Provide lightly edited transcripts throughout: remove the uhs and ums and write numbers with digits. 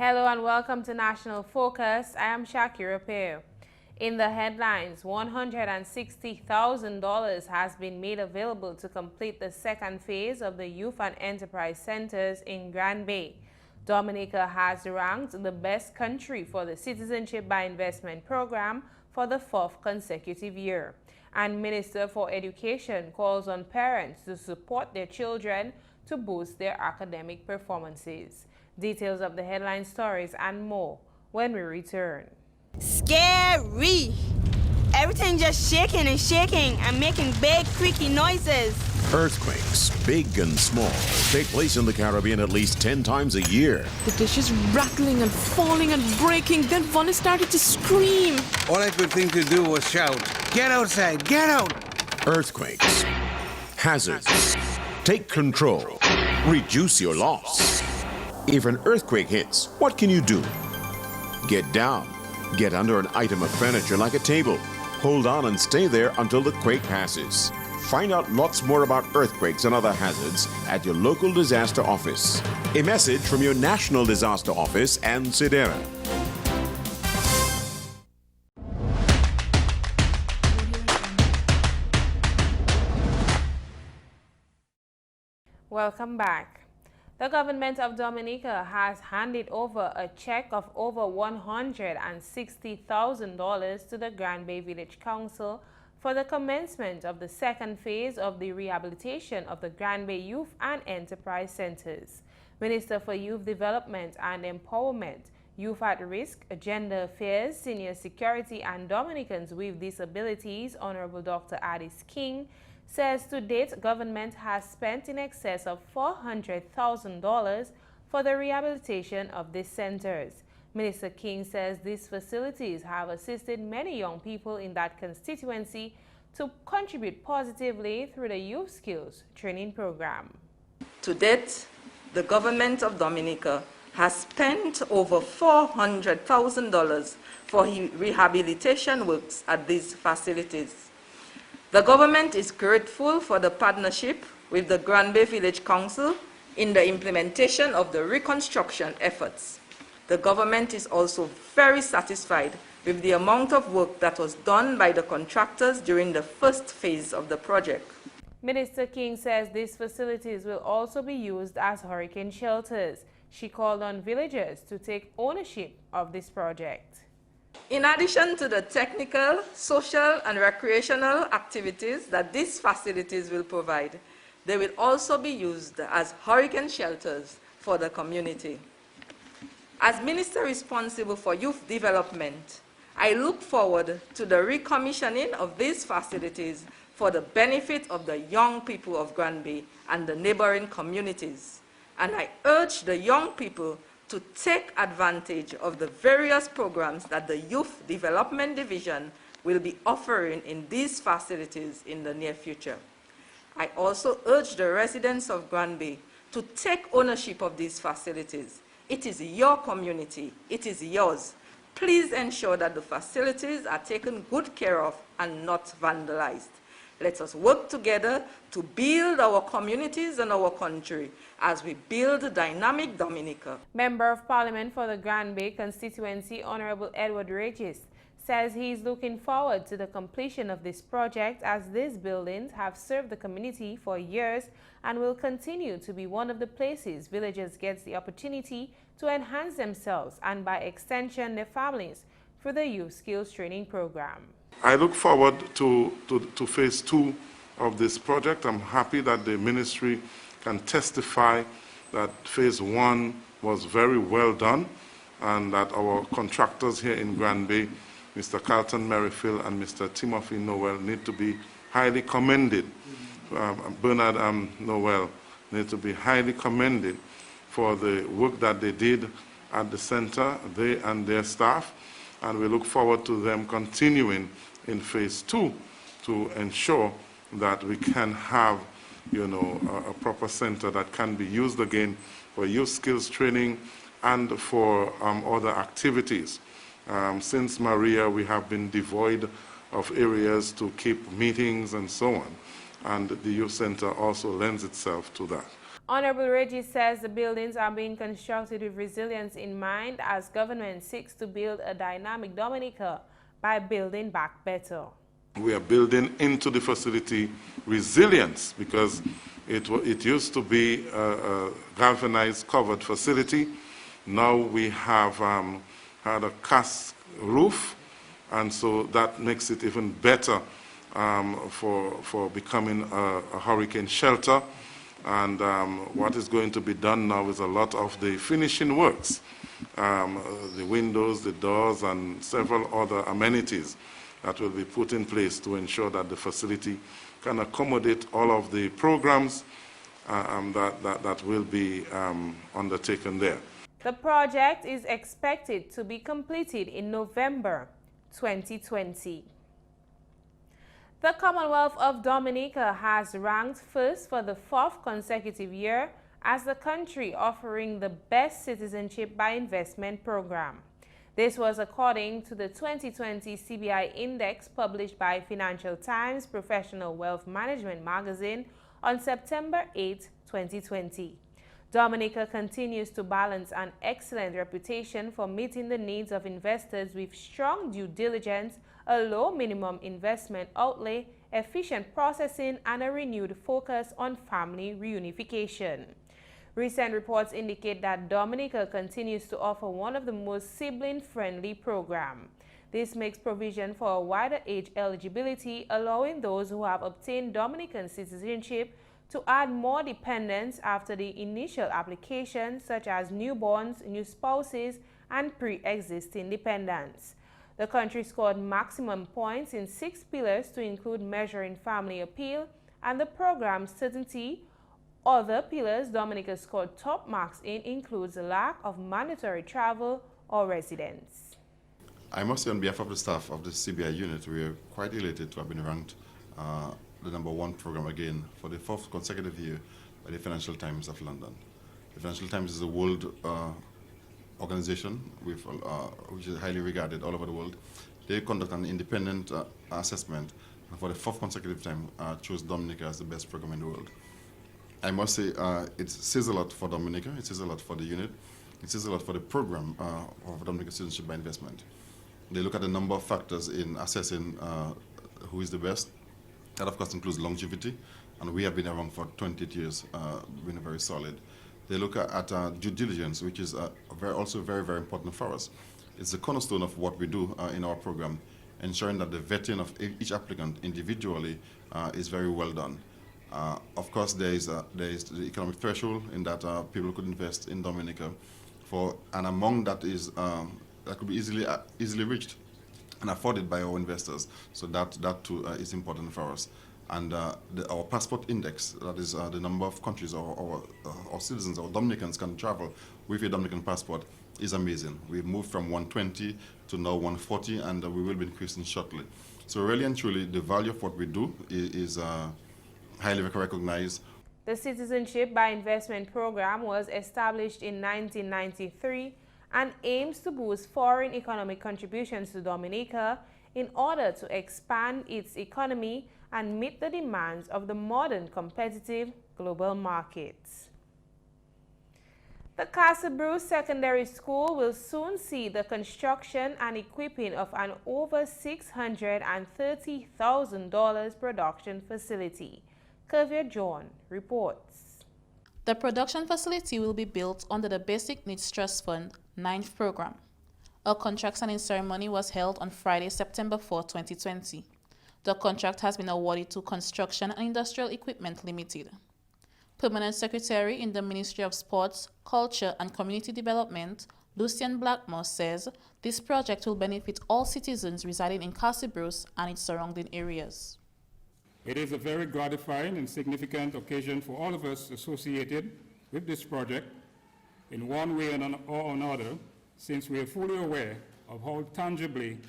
Hello and welcome to National Focus. I am Shakira Peo. In the headlines, $160,000 has been made available to complete the second phase of the Youth and Enterprise Centers in Grand Bay. Dominica has ranked the best country for the Citizenship by Investment program for the fourth consecutive year. And Minister for Education calls on parents to support their children to boost their academic performances. Details of the headline stories and more when we return. Scary! Everything just shaking and making big creaky noises. Earthquakes, big and small, take place in the Caribbean at least 10 times a year. The dishes rattling and falling and breaking, then Vanna started to scream. All I could think to do was shout, "Get outside, get out!" Earthquakes, hazards, take control, reduce your loss. If an earthquake hits, what can you do? Get down. Get under an item of furniture like a table. Hold on and stay there until the quake passes. Find out lots more about earthquakes and other hazards at your local disaster office. A message from your National Disaster Office and Sidera. Welcome back. The government of Dominica has handed over a check of over $160,000 to the Grand Bay Village Council for the commencement of the second phase of the rehabilitation of the Grand Bay Youth and Enterprise Centers. Minister for Youth Development and Empowerment, Youth at Risk, Gender Affairs, Senior Security and Dominicans with Disabilities, Honorable Dr. Addis King, says to date government has spent in excess of $400,000 for the rehabilitation of these centers. Minister King says these facilities have assisted many young people in that constituency to contribute positively through the Youth Skills Training Program. To date, the government of Dominica has spent over $400,000 for rehabilitation works at these facilities. The government is grateful for the partnership with the Grand Bay Village Council in the implementation of the reconstruction efforts. The government is also very satisfied with the amount of work that was done by the contractors during the first phase of the project. Minister King says these facilities will also be used as hurricane shelters. She called on villagers to take ownership of this project. In addition to the technical, social, and recreational activities that these facilities will provide, they will also be used as hurricane shelters for the community. As Minister responsible for youth development, I look forward to the recommissioning of these facilities for the benefit of the young people of Grand Bay and the neighboring communities. And I urge the young people to take advantage of the various programs that the Youth Development Division will be offering in these facilities in the near future. I also urge the residents of Grand Bay to take ownership of these facilities. It is your community. It is yours. Please ensure that the facilities are taken good care of and not vandalized. Let us work together to build our communities and our country as we build dynamic Dominica. Member of Parliament for the Grand Bay constituency, Honorable Edward Regis, says he is looking forward to the completion of this project as these buildings have served the community for years and will continue to be one of the places villagers get the opportunity to enhance themselves and by extension their families through the Youth Skills Training Program. I look forward to phase 2 of this project. I'm happy that the ministry can testify that phase 1 was very well done and that our contractors here in Grand Bay, Mr. Carlton Merrifield and Mr. Timothy Noel, need to be highly commended. Bernard Noel need to be highly commended for the work that they did at the center, they and their staff, and we look forward to them continuing in phase 2 to ensure that we can have, a proper center that can be used again for youth skills training and for other activities. Since Maria, we have been devoid of areas to keep meetings and so on, and the youth center also lends itself to that. Honorable Reggie says the buildings are being constructed with resilience in mind as government seeks to build a dynamic Dominica by building back better. We are building into the facility resilience because it used to be a galvanized covered facility. Now we have had a cast roof, and so that makes it even better for becoming a hurricane shelter. And what is going to be done now is a lot of the finishing works, the windows, the doors, and several other amenities that will be put in place to ensure that the facility can accommodate all of the programs that will be undertaken there. The project is expected to be completed in November 2020. The Commonwealth of Dominica has ranked first for the 4th consecutive year as the country offering the best citizenship by investment program. This was according to the 2020 CBI Index published by Financial Times Professional Wealth Management magazine on September 8, 2020. Dominica continues to balance an excellent reputation for meeting the needs of investors with strong due diligence, a low minimum investment outlay, efficient processing, and a renewed focus on family reunification. Recent reports indicate that Dominica continues to offer one of the most sibling-friendly programs. This makes provision for a wider age eligibility, allowing those who have obtained Dominican citizenship to add more dependents after the initial application, such as newborns, new spouses, and pre-existing dependents. The country scored maximum points in 6 pillars to include measuring family appeal and the program's certainty. Other pillars Dominica scored top marks in includes the lack of mandatory travel or residence. I must say on behalf of the staff of the CBI unit, we are quite elated to have been ranked the #1 program again for the 4th consecutive year by the Financial Times of London. The Financial Times is a world organization which is highly regarded all over the world. They conduct an independent assessment and for the 4th consecutive time chose Dominica as the best program in the world. I must say it says a lot for Dominica, it says a lot for the unit, it says a lot for the program of Dominica Citizenship by Investment. They look at a number of factors in assessing who is the best. That of course includes longevity, and we have been around for 28 years, been very solid. They look at due diligence, which is also very, very important for us. It's the cornerstone of what we do in our program, ensuring that the vetting of each applicant individually is very well done. Of course, there is the economic threshold in that people could invest in Dominica, and among that is that could be easily reached and afforded by our investors. So that too is important for us. And our passport index, that is the number of countries our citizens, our Dominicans can travel with a Dominican passport, is amazing. We've moved from 120 to now 140, and we will be increasing shortly. So really and truly, the value of what we do is highly recognized. The Citizenship by Investment program was established in 1993 and aims to boost foreign economic contributions to Dominica in order to expand its economy and meet the demands of the modern competitive global markets. The Castle Bruce Secondary School will soon see the construction and equipping of an over $630,000 production facility. Kavya John reports. The production facility will be built under the Basic Needs Trust Fund 9th program. A contract signing ceremony was held on Friday, September 4, 2020. The contract has been awarded to Construction and Industrial Equipment Limited. Permanent Secretary in the Ministry of Sports, Culture and Community Development, Lucian Blackmore, says this project will benefit all citizens residing in Castle Bruce and its surrounding areas. It is a very gratifying and significant occasion for all of us associated with this project in one way or another, since we are fully aware of how tangibly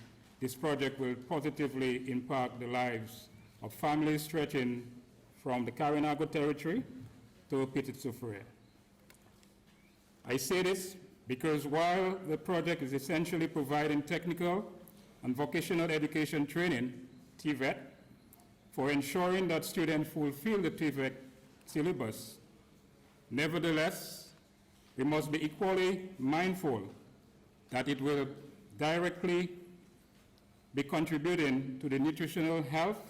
this project will positively impact the lives of families stretching from the Carinago territory to Petit Soufrière. I say this because while the project is essentially providing technical and vocational education training, TVET, for ensuring that students fulfill the TVET syllabus, Nevertheless, we must be equally mindful that it will directly be contributing to the nutritional health,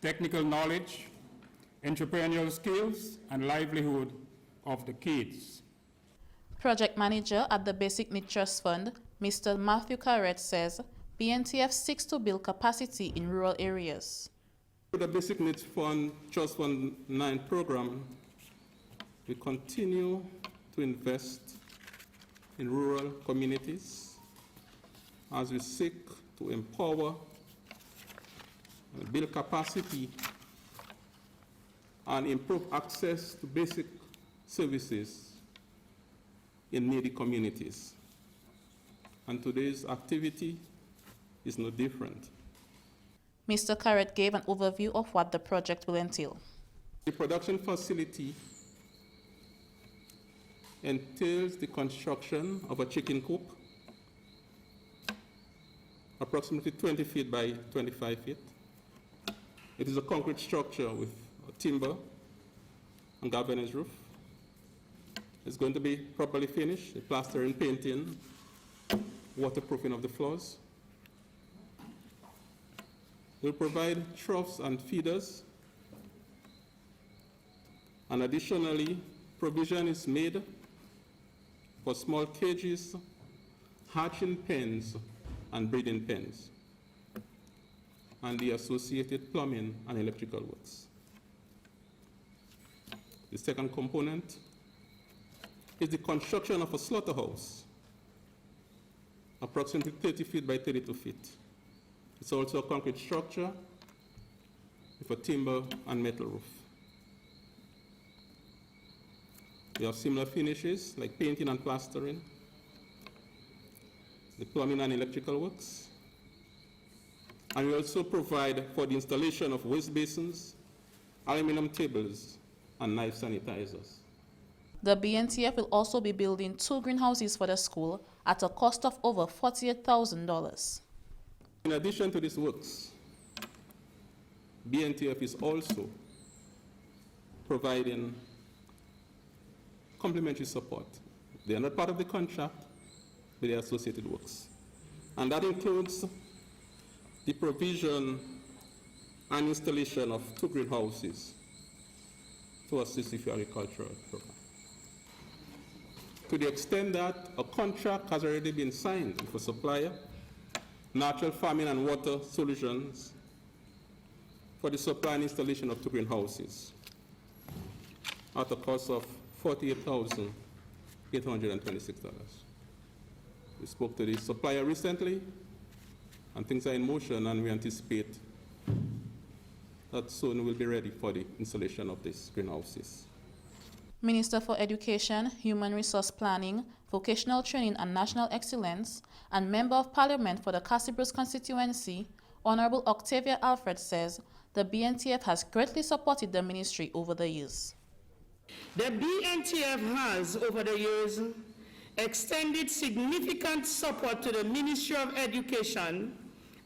technical knowledge, entrepreneurial skills, and livelihood of the kids. Project Manager at the Basic Need Trust Fund, Mr. Matthew Carrett, says BNTF seeks to build capacity in rural areas. With the Basic Needs Fund, Trust Fund 9 program, we continue to invest in rural communities as we seek to empower and build capacity and improve access to basic services in needy communities. And today's activity is no different. Mr. Carrett gave an overview of what the project will entail. The production facility entails the construction of a chicken coop, approximately 20 feet by 25 feet. It is a concrete structure with a timber and galvanized roof. It's going to be properly finished, the plastering, painting, waterproofing of the floors. We'll provide troughs and feeders. And additionally, provision is made for small cages, hatching pens, and breeding pens, and the associated plumbing and electrical works. The second component is the construction of a slaughterhouse, approximately 30 feet by 32 feet. It's also a concrete structure with a timber and metal roof. We have similar finishes like painting and plastering, the plumbing and electrical works. And we also provide for the installation of waste basins, aluminum tables, and knife sanitizers. The BNTF will also be building 2 greenhouses for the school at a cost of over $48,000. In addition to these works, BNTF is also providing complementary support. They are not part of the contract, but they are associated works. And that includes the provision and installation of 2 greenhouses to assist with agricultural program. To the extent that a contract has already been signed with a supplier, Natural Farming and Water Solutions, for the supply and installation of 2 greenhouses at a cost of $48,826. We spoke to the supplier recently, and things are in motion, and we anticipate that soon we'll be ready for the installation of these greenhouses. Minister for Education, Human Resource Planning, Vocational Training and National Excellence, and Member of Parliament for the Cassibros constituency, Honorable Octavia Alfred, says the BNTF has greatly supported the ministry over the years. The BNTF has, over the years, extended significant support to the Ministry of Education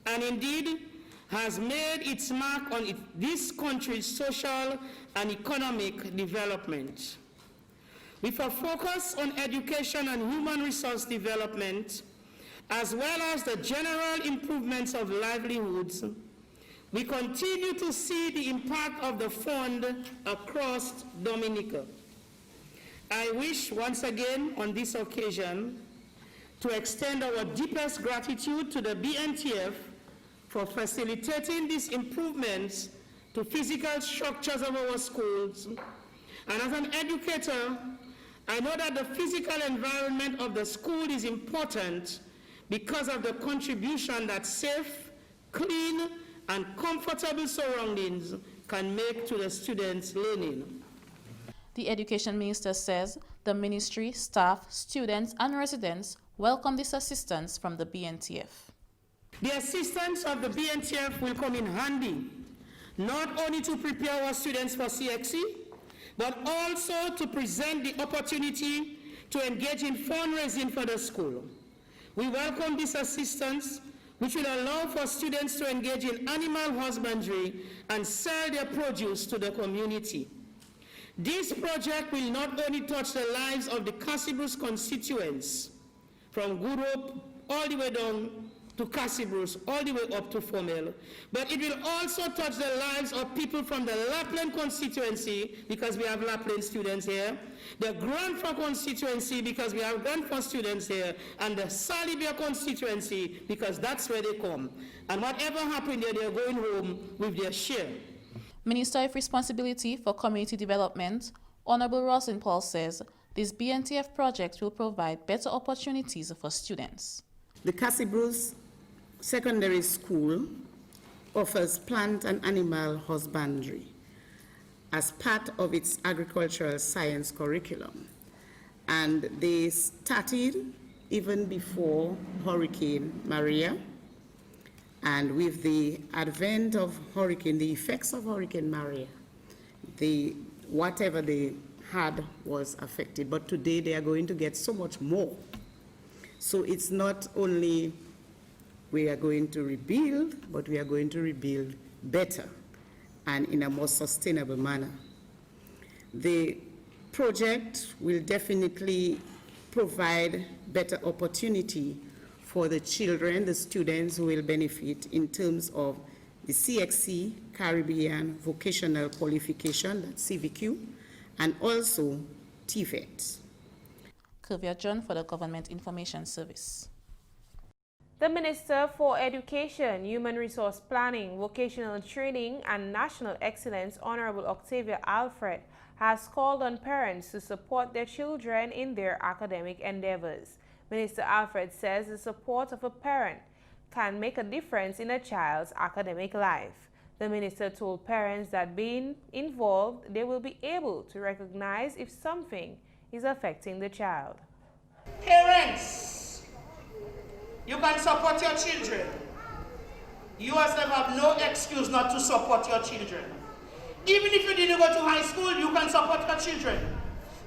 and indeed has made its mark on this country's social and economic development. With a focus on education and human resource development, as well as the general improvements of livelihoods, we continue to see the impact of the fund across Dominica. I wish once again on this occasion to extend our deepest gratitude to the BNTF for facilitating these improvements to physical structures of our schools. And as an educator, I know that the physical environment of the school is important because of the contribution that safe, clean, and comfortable surroundings can make to the students' learning. The Education Minister says the ministry, staff, students, and residents welcome this assistance from the BNTF. The assistance of the BNTF will come in handy, not only to prepare our students for CXC, but also to present the opportunity to engage in fundraising for the school. We welcome this assistance, which will allow for students to engage in animal husbandry and sell their produce to the community. This project will not only touch the lives of the Cassibruce constituents, from Good Hope all the way down to Cassibruce, all the way up to Formel, but it will also touch the lives of people from the Lapland constituency, because we have Lapland students here, the Grand Fork constituency, because we have Grand Fork students here, and the Salivia constituency, because that's where they come. And whatever happened there, they're going home with their share. Minister with Responsibility for Community Development, Honorable Roslyn Paul says this BNTF project will provide better opportunities for students. The Cassibruce Secondary School offers plant and animal husbandry as part of its agricultural science curriculum. And they started even before Hurricane Maria. And with the advent of the effects of Hurricane Maria, whatever they had was affected. But today they are going to get so much more. So it's not only we are going to rebuild, but we are going to rebuild better and in a more sustainable manner. The project will definitely provide better opportunity for the children, the students who will benefit in terms of the CXC, Caribbean Vocational Qualification, that's CVQ, and also TVET. Kuvia John for the Government Information Service. The Minister for Education, Human Resource Planning, Vocational Training and National Excellence, Honorable Octavia Alfred, has called on parents to support their children in their academic endeavors. Minister Alfred says the support of a parent can make a difference in a child's academic life. The minister told parents that being involved, they will be able to recognize if something is affecting the child. Parents, you can support your children. You yourself have no excuse not to support your children. Even if you didn't go to high school, you can support your children.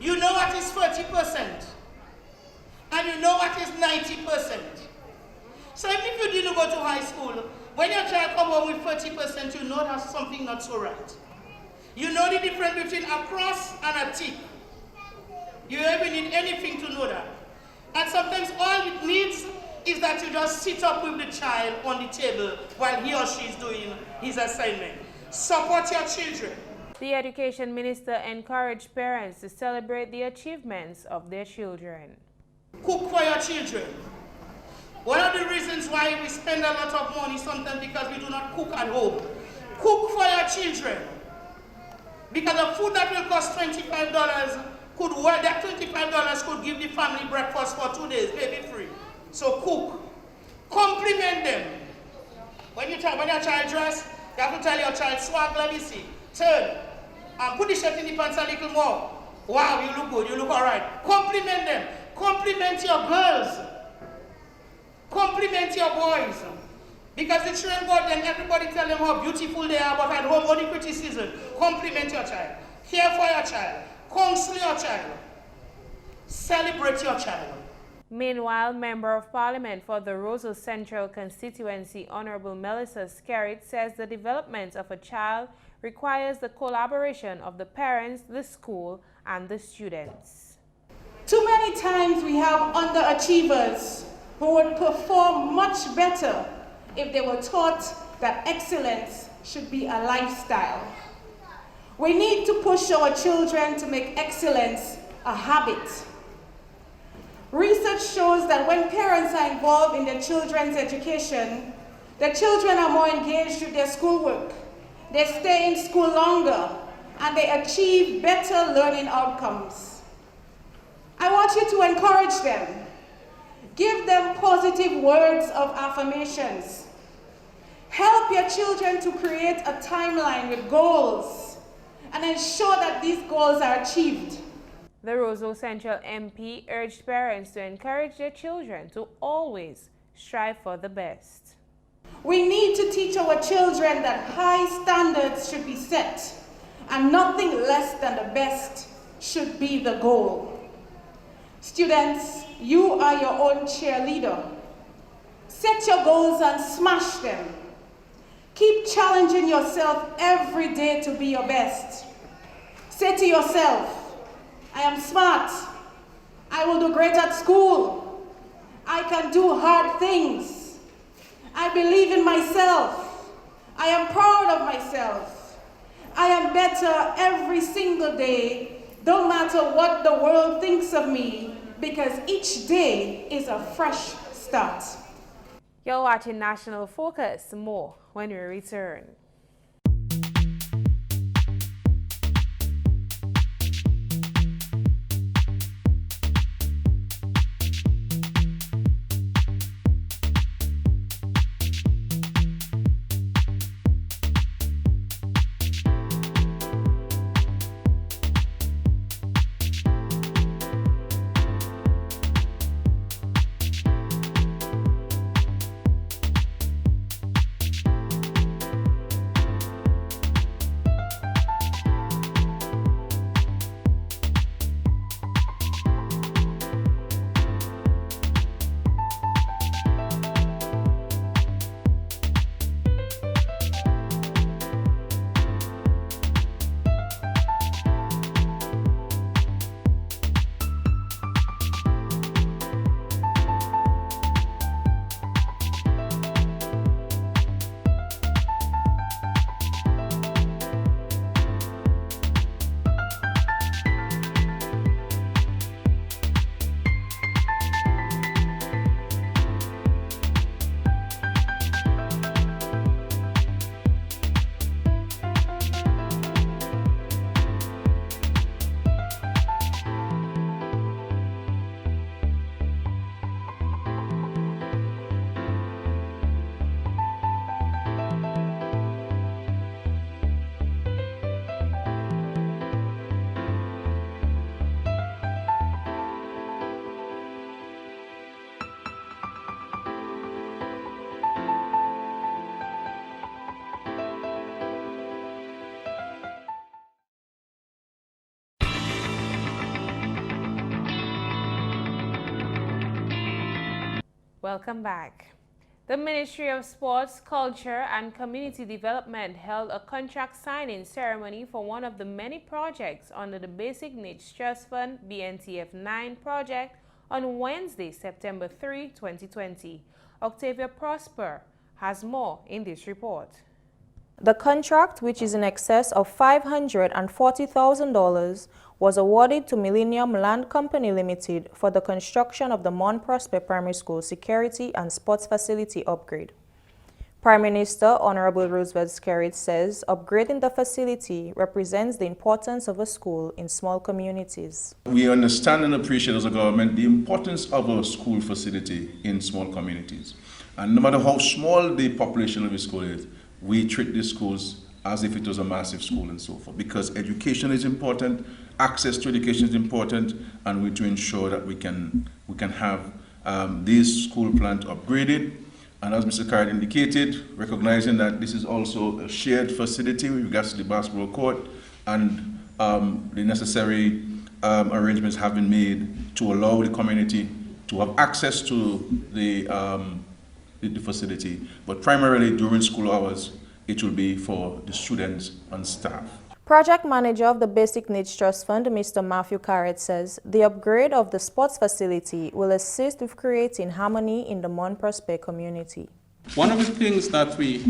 You know what is 30%. And you know what is 90%. So even if you didn't go to high school, when your child comes home with 30%, you know that's something not so right. You know the difference between a cross and a tick. You don't even need anything to know that. And sometimes all it needs is that you just sit up with the child on the table while he or she is doing his assignment. Support your children. The Education Minister encouraged parents to celebrate the achievements of their children. Cook for your children. One of the reasons why we spend a lot of money sometimes because we do not cook at home. Cook for your children. Because the food that will cost $25 could work, that $25 could give the family breakfast for 2 days, baby free. So cook. Compliment them. When your child dress, you have to tell your child, swag, let me see. Turn. And put the shirt in the pants a little more. Wow, you look good, you look all right. Compliment them. Compliment your girls. Compliment your boys. Because the children go out and everybody tell them how beautiful they are, but at home only criticism. Compliment your child. Care for your child. Counsel your child. Celebrate your child. Meanwhile, Member of Parliament for the Rosal Central constituency, Honorable Melissa Skerritt, says the development of a child requires the collaboration of the parents, the school, and the students. Too many times we have underachievers who would perform much better if they were taught that excellence should be a lifestyle. We need to push our children to make excellence a habit. Research shows that when parents are involved in their children's education, the children are more engaged with their schoolwork, they stay in school longer, and they achieve better learning outcomes. I want you to encourage them. Give them positive words of affirmations. Help your children to create a timeline with goals and ensure that these goals are achieved. The Rosal Central MP urged parents to encourage their children to always strive for the best. We need to teach our children that high standards should be set and nothing less than the best should be the goal. Students, you are your own cheerleader. Set your goals and smash them. Keep challenging yourself every day to be your best. Say to yourself, I am smart. I will do great at school. I can do hard things. I believe in myself. I am proud of myself. I am better every single day, no matter what the world thinks of me, because each day is a fresh start. You're watching National Focus. More when we return. Welcome back. The Ministry of Sports, Culture and Community Development held a contract signing ceremony for one of the many projects under the Basic Needs Trust Fund BNTF 9 project on Wednesday, September 3, 2020. Octavia Prosper has more in this report. The contract, which is in excess of $540,000, was awarded to Millennium Land Company Limited for the construction of the Mount Prosper Primary School security and sports facility upgrade. Prime Minister Honorable Roosevelt Skerrit says upgrading the facility represents the importance of a school in small communities. We understand and appreciate as a government the importance of a school facility in small communities. And no matter how small the population of the school is, we treat these schools as if it was a massive school and so forth, because education is important, access to education is important, and we to ensure that we can have these school plants upgraded. And as Mr. Card indicated, recognizing that this is also a shared facility with regards to the basketball court, and the necessary arrangements have been made to allow the community to have access to the facility, but primarily during school hours, it will be for the students and staff. Project Manager of the Basic Needs Trust Fund, Mr. Matthew Carrett, says the upgrade of the sports facility will assist with creating harmony in the Mount Prosper community. One of the things that we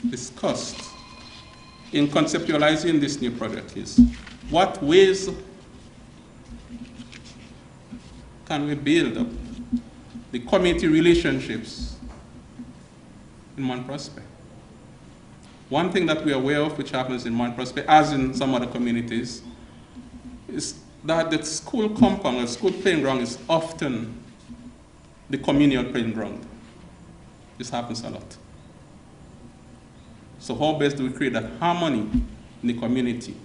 discussed in conceptualizing this new project is what ways can we build up the community relationships in Mount Prosper. One thing that we are aware of, which happens in Mount Prosper, as in some other communities, is that the school compound, or school playing ground, is often the communal playing ground. This happens a lot. So how best do we create that harmony in the community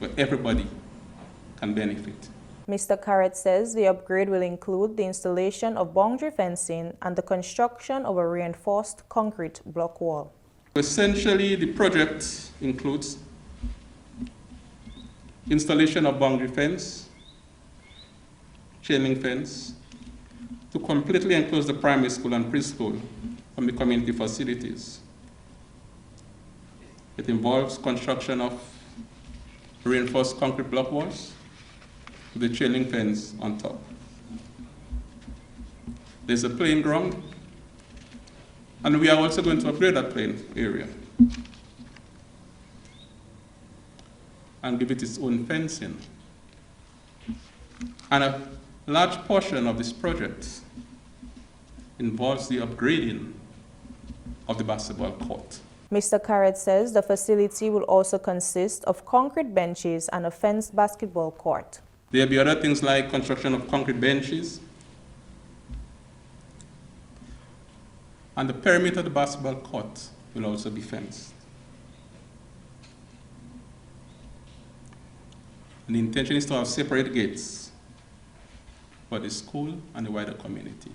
where everybody can benefit? Mr. Carrett says the upgrade will include the installation of boundary fencing and the construction of a reinforced concrete block wall. Essentially, the project includes installation of boundary fence, chain link fence, to completely enclose the primary school and preschool from the community facilities. It involves construction of reinforced concrete block walls with the chain link fence on top. There's a playing ground, and we are also going to upgrade that playing area and give it its own fencing. And a large portion of this project involves the upgrading of the basketball court. Mr. Carrot says the facility will also consist of concrete benches and a fenced basketball court. There'll be other things like construction of concrete benches, and the perimeter of the basketball court will also be fenced. And the intention is to have separate gates for the school and the wider community.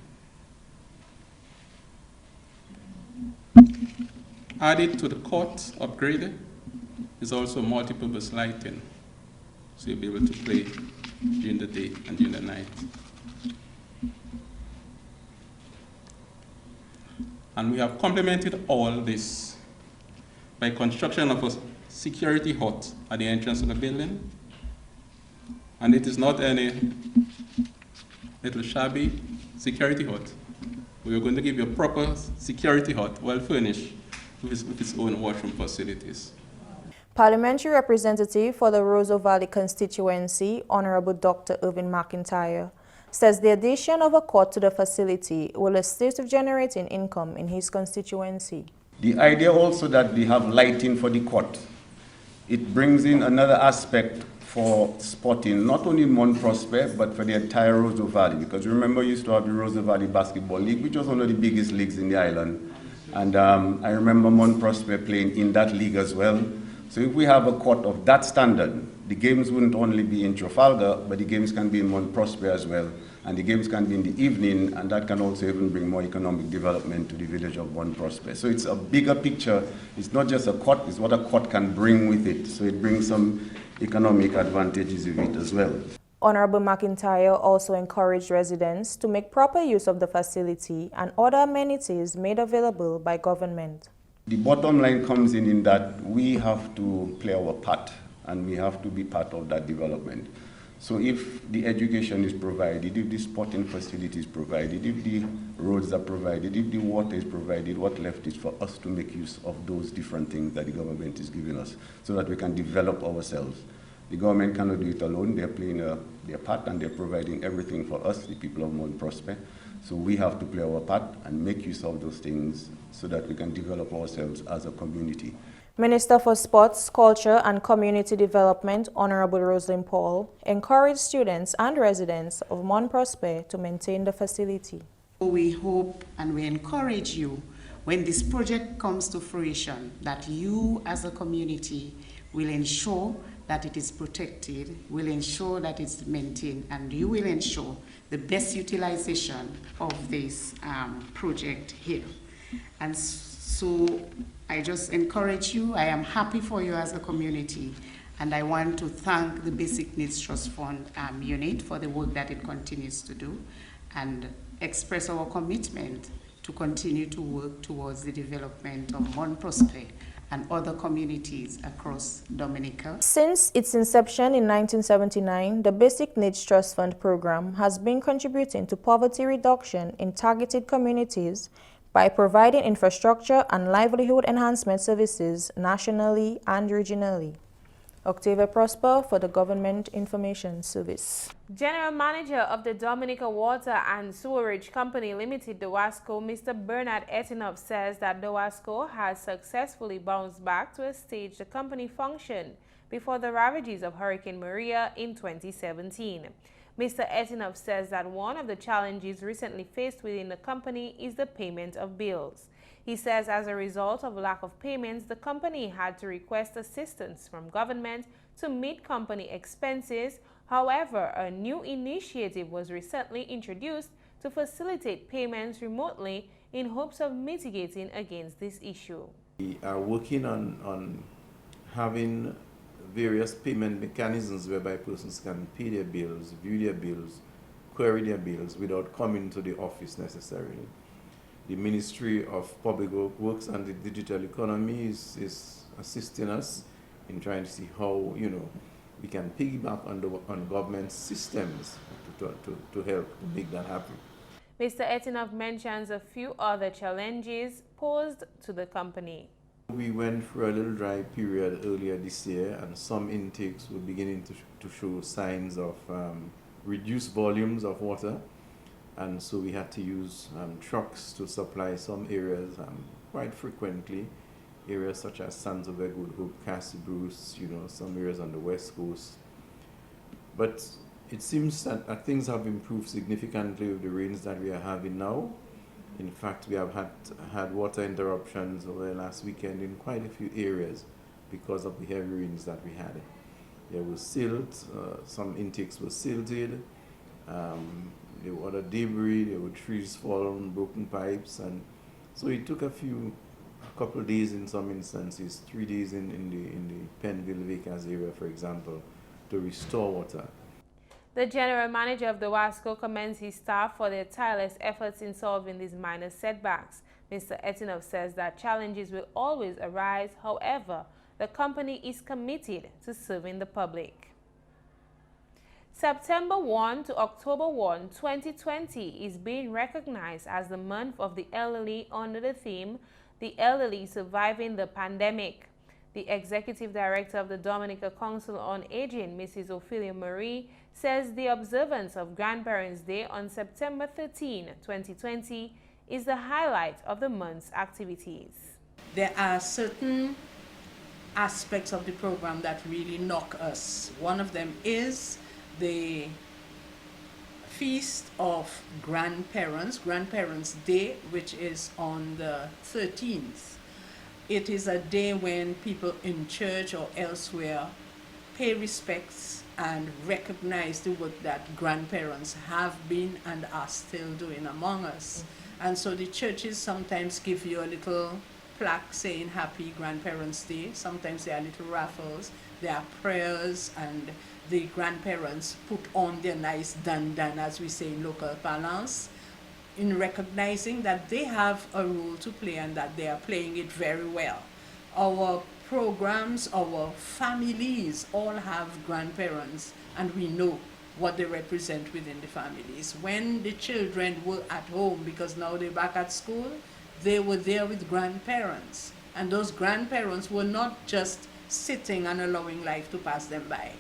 Added to the court upgrade is also multi-purpose lighting, so you'll be able to play during the day and during the night. And we have complemented all this by construction of a security hut at the entrance of the building. And it is not any little shabby security hut. We are going to give you a proper security hut, well furnished, with its own washroom facilities. Parliamentary representative for the Roseau Valley constituency, Honorable Dr. Irvin McIntyre, says the addition of a court to the facility will assist with generating income in his constituency. The idea also that we have lighting for the court, it brings in another aspect for sporting, not only in Mount Prosper, but for the entire Roseau Valley. Because remember, you used to have the Roseau Valley Basketball League, which was one of the biggest leagues in the island. And I remember Mount Prosper playing in that league as well. So if we have a court of that standard, the games wouldn't only be in Trafalgar, but the games can be in Mount Prosper as well. And the games can be in the evening, and that can also even bring more economic development to the village of Mount Prosper. So it's a bigger picture. It's not just a court, it's what a court can bring with it. So it brings some economic advantages with it as well. Honorable McIntyre also encouraged residents to make proper use of the facility and other amenities made available by government. The bottom line comes in that we have to play our part and we have to be part of that development. So if the education is provided, if the sporting facility is provided, if the roads are provided, if the water is provided, what left is for us to make use of those different things that the government is giving us so that we can develop ourselves. The government cannot do it alone. They're playing their part and they're providing everything for us, the people of Mount Prosper. So we have to play our part and make use of those things so that we can develop ourselves as a community. Minister for Sports, Culture and Community Development, Honorable Rosalind Paul, encouraged students and residents of Mount Prosper to maintain the facility. We hope and we encourage you, when this project comes to fruition, that you as a community will ensure that it is protected, will ensure that it's maintained, and you will ensure the best utilization of this project here. And so I just encourage you. I am happy for you as a community, and I want to thank the Basic Needs Trust Fund unit for the work that it continues to do, and express our commitment to continue to work towards the development of Mount Prosper and other communities across Dominica. Since its inception in 1979, the Basic Needs Trust Fund program has been contributing to poverty reduction in targeted communities by providing infrastructure and livelihood enhancement services nationally and regionally. Octavia Prosper for the Government Information Service. General Manager of the Dominica Water and Sewerage Company Limited, DOWASCO, Mr. Bernard Etinoff, says that DOWASCO has successfully bounced back to a stage the company functioned before the ravages of Hurricane Maria in 2017. Mr. Etinoff says that one of the challenges recently faced within the company is the payment of bills. He says as a result of lack of payments, the company had to request assistance from government to meet company expenses. However, a new initiative was recently introduced to facilitate payments remotely in hopes of mitigating against this issue. We are working on having various payment mechanisms whereby persons can pay their bills, view their bills, query their bills without coming to the office necessarily. The Ministry of Public Works and the Digital Economy is assisting us in trying to see how, we can piggyback on government systems to help make that happen. Mr. Etinov mentions a few other challenges posed to the company. We went through a little dry period earlier this year, and some intakes were beginning to show signs of reduced volumes of water, and so we had to use trucks to supply some areas quite frequently, areas such as Sandover, Good Hope, Cassie Bruce, some areas on the West Coast. But it seems that things have improved significantly with the rains that we are having now. In fact, we have had water interruptions over the last weekend in quite a few areas because of the heavy rains that we had. There was silt, some intakes were silted, there were other debris, there were trees fallen, broken pipes, and so it took a couple of days in some instances, 3 days in the Penville Vickers area, for example, to restore water. The general manager of the WASCO commends his staff for their tireless efforts in solving these minor setbacks. Mr. Etinov says that challenges will always arise. However, the company is committed to serving the public. September 1 to October 1, 2020 is being recognized as the month of the elderly under the theme, The Elderly Surviving the Pandemic. The Executive Director of the Dominica Council on Aging, Mrs. Ophelia Marie, says the observance of Grandparents' Day on September 13, 2020 is the highlight of the month's activities. There are certain aspects of the program that really knock us. One of them is the Feast of Grandparents, Grandparents' Day, which is on the 13th. It is a day when people in church or elsewhere pay respects and recognize the work that grandparents have been and are still doing among us. And so the churches sometimes give you a little plaque saying Happy Grandparents' Day. Sometimes there are little raffles, there are prayers, and the grandparents put on their nice dandan, as we say in local parlance, in recognizing that they have a role to play and that they are playing it very well. Our programs, our families all have grandparents, and we know what they represent within the families. When the children were at home, because now they're back at school, they were there with grandparents. And those grandparents were not just sitting and allowing life to pass them by.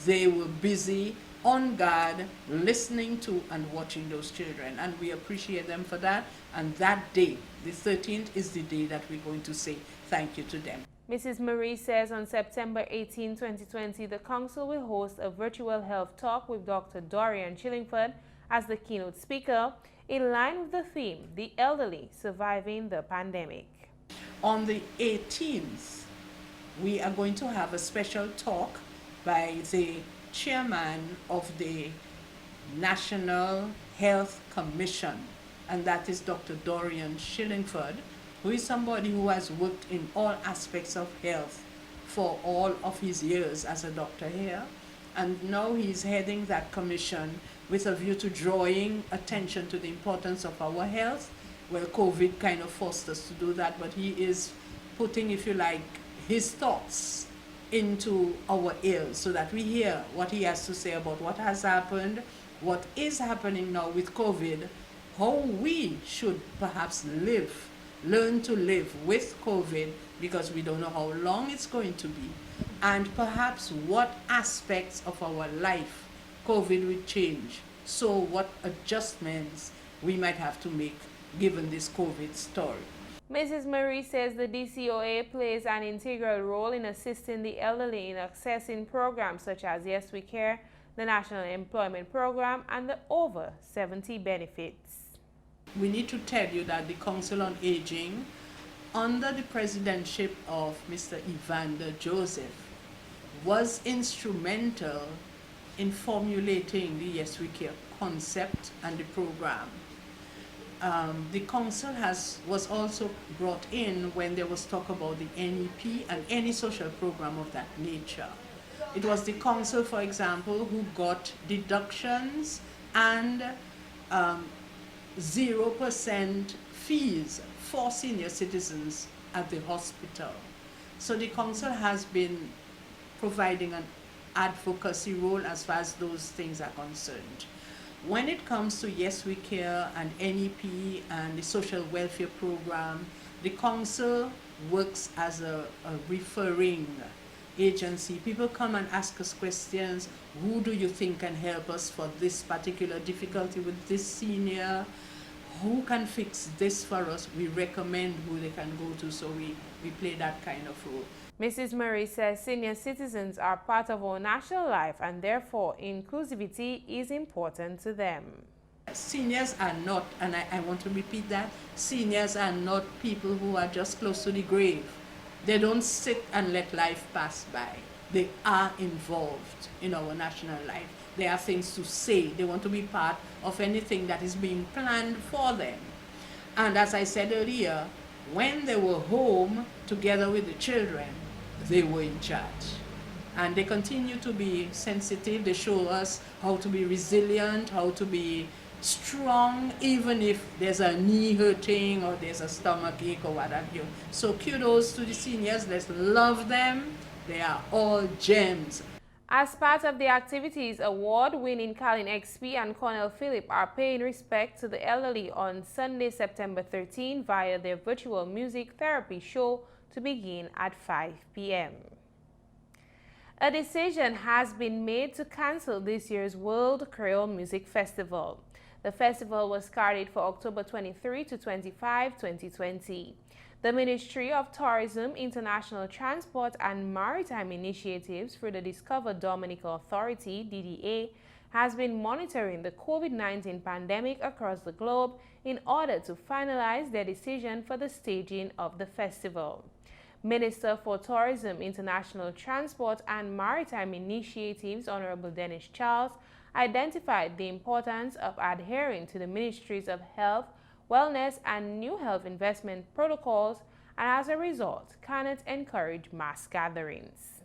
They were busy, on guard, listening to and watching those children, and we appreciate them for that. And that day, the 13th, is the day that we're going to say thank you to them. Mrs. Marie says on September 18, 2020, the Council will host a virtual health talk with Dr. Dorian Chillingford as the keynote speaker, in line with the theme, The Elderly Surviving the Pandemic. On the 18th, we are going to have a special talk by the chairman of the National Health Commission, and that is Dr. Dorian Chillingford, who is somebody who has worked in all aspects of health for all of his years as a doctor here, and now he's heading that commission with a view to drawing attention to the importance of our health. Well, COVID kind of forced us to do that, but he is putting, if you like, his thoughts into our ears so that we hear what he has to say about what has happened, what is happening now with COVID, how we should perhaps learn to live with COVID, because we don't know how long it's going to be, and perhaps what aspects of our life COVID will change. So what adjustments we might have to make given this COVID story. Mrs. Marie says the DCOA plays an integral role in assisting the elderly in accessing programs such as Yes We Care, the National Employment Program, and the Over 70 benefits. We need to tell you that the Council on Aging, under the presidency of Mr. Evander Joseph, was instrumental in formulating the Yes We Care concept and the program. The council was also brought in when there was talk about the NEP and any social program of that nature. It was the council, for example, who got deductions and 0% fees for senior citizens at the hospital. So the council has been providing an advocacy role as far as those things are concerned. When it comes to Yes We Care and NEP and the social welfare program, the council works as a referring agency. People come and ask us questions. Who do you think can help us for this particular difficulty with this senior? Who can fix this for us? We recommend who they can go to, so we play that kind of role. Mrs. Murray says senior citizens are part of our national life and therefore inclusivity is important to them. Seniors are not, and I want to repeat that, seniors are not people who are just close to the grave. They don't sit and let life pass by. They are involved in our national life. They have things to say. They want to be part of anything that is being planned for them. And as I said earlier, when they were home together with the children, they were in charge. And they continue to be sensitive. They show us how to be resilient, how to be strong, even if there's a knee hurting or there's a stomach ache or what have you. So kudos to the seniors. Let's love them. They are all gems. As part of the activities, award-winning Colin XP and Cornell Phillip are paying respect to the elderly on Sunday, September 13 via their virtual music therapy show to begin at 5 p.m. A decision has been made to cancel this year's World Creole Music Festival. The festival was scheduled for October 23 to 25, 2020. The Ministry of Tourism, International Transport and Maritime Initiatives through the Discover Dominica Authority, DDA, has been monitoring the COVID-19 pandemic across the globe in order to finalize their decision for the staging of the festival. Minister for Tourism, International Transport and Maritime Initiatives, Honorable Dennis Charles, identified the importance of adhering to the Ministries of Health, Wellness and New Health Investment protocols, and as a result, cannot encourage mass gatherings.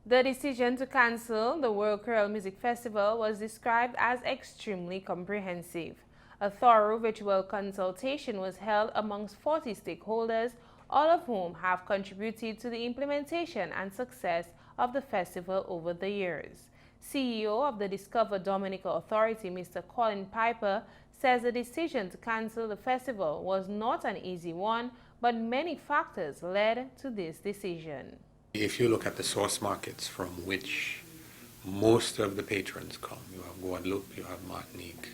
The decision to cancel the World Creole Music Festival was described as extremely comprehensive. A thorough virtual consultation was held amongst 40 stakeholders, all of whom have contributed to the implementation and success of the festival over the years. CEO of the Discover Dominica Authority, Mr. Colin Piper, says the decision to cancel the festival was not an easy one, but many factors led to this decision. If you look at the source markets from which most of the patrons come, you have Guadeloupe, you have Martinique,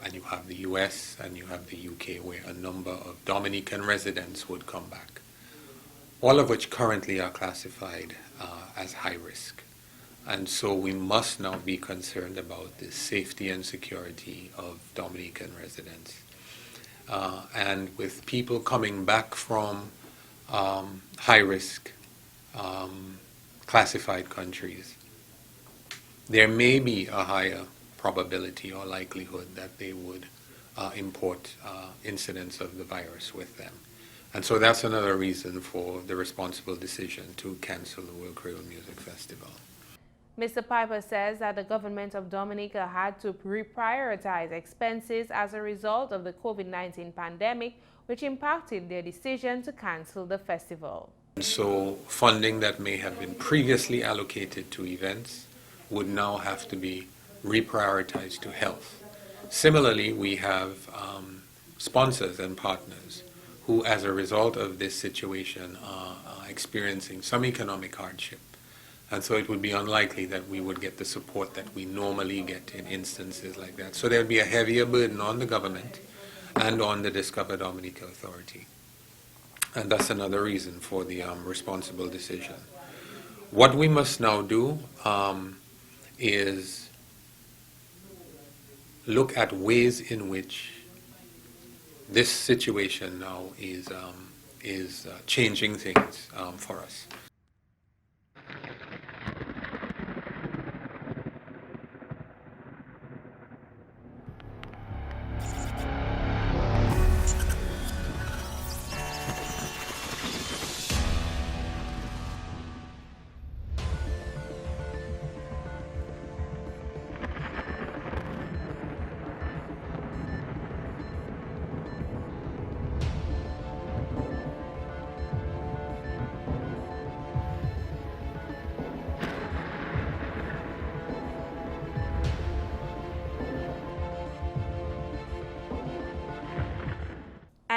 and you have the US and you have the UK, where a number of Dominican residents would come back, all of which currently are classified as high risk. And so we must now be concerned about the safety and security of Dominican residents. And with people coming back from high-risk classified countries, there may be a higher probability or likelihood that they would import incidents of the virus with them. And so that's another reason for the responsible decision to cancel the World Creole Music Festival. Mr. Piper says that the government of Dominica had to reprioritize expenses as a result of the COVID-19 pandemic, which impacted their decision to cancel the festival. So funding that may have been previously allocated to events would now have to be reprioritized to health. Similarly, we have sponsors and partners who, as a result of this situation, are experiencing some economic hardship. And so it would be unlikely that we would get the support that we normally get in instances like that. So there would be a heavier burden on the government and on the Discover Dominica Authority. And that's another reason for the responsible decision. What we must now do is look at ways in which this situation now is changing things for us.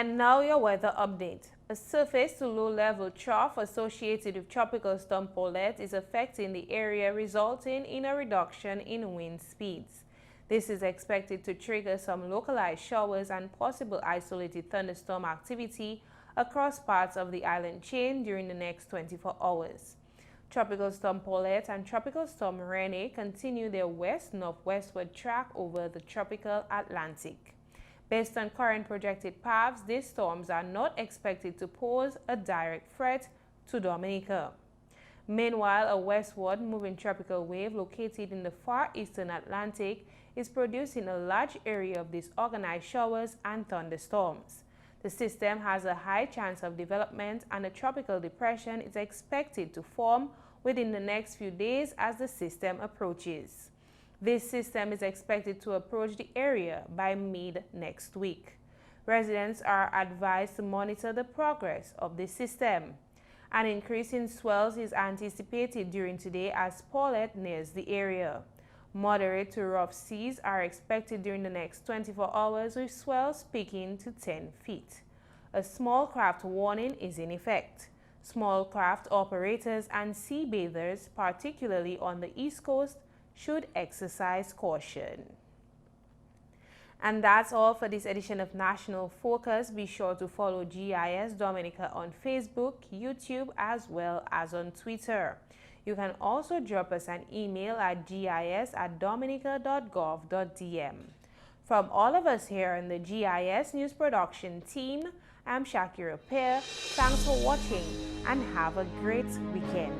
And now your weather update. A surface to low-level trough associated with Tropical Storm Paulette is affecting the area, resulting in a reduction in wind speeds. This is expected to trigger some localized showers and possible isolated thunderstorm activity across parts of the island chain during the next 24 hours. Tropical Storm Paulette and Tropical Storm Rene continue their west-northwestward track over the tropical Atlantic. Based on current projected paths, these storms are not expected to pose a direct threat to Dominica. Meanwhile, a westward moving tropical wave located in the far eastern Atlantic is producing a large area of disorganized showers and thunderstorms. The system has a high chance of development, and a tropical depression is expected to form within the next few days as the system approaches. This system is expected to approach the area by mid-next week. Residents are advised to monitor the progress of the system. An increase in swells is anticipated during today as Paulette nears the area. Moderate to rough seas are expected during the next 24 hours, with swells peaking to 10 feet. A small craft warning is in effect. Small craft operators and sea bathers, particularly on the East Coast, should exercise caution. And that's all for this edition of National Focus. Be sure to follow GIS Dominica on Facebook, YouTube, as well as on Twitter. You can also drop us an email at gis@dominica.gov.dm. From all of us here in the GIS News Production team, I'm Shakira Pear. Thanks for watching and have a great weekend.